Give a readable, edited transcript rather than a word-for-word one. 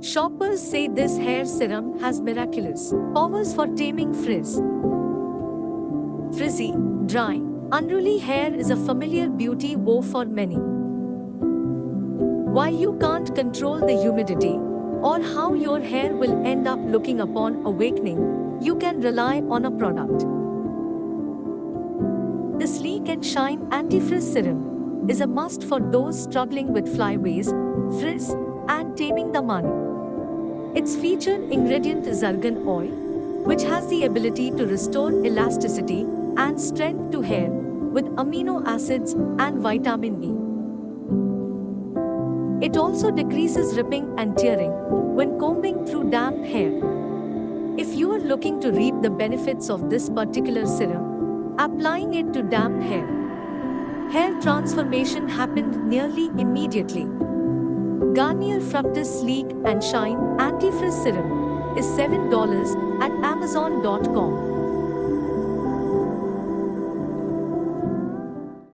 Shoppers say this hair serum has miraculous powers for taming frizz. Frizzy, dry, unruly hair is a familiar beauty woe for many. While you can't control the humidity or how your hair will end up looking upon awakening, you can rely on a product. The Sleek and Shine Anti-Frizz Serum is a must for those struggling with flyaways, frizz, and taming the money. Its featured ingredient is argan oil, which has the ability to restore elasticity and strength to hair with amino acids and vitamin E. It also decreases ripping and tearing when combing through damp hair. If you are looking to reap the benefits of this particular serum, applying it to damp hair transformation happened nearly immediately. Garnier Fructus Sleek and Shine Anti-Frizz Serum is $7 at Amazon.com.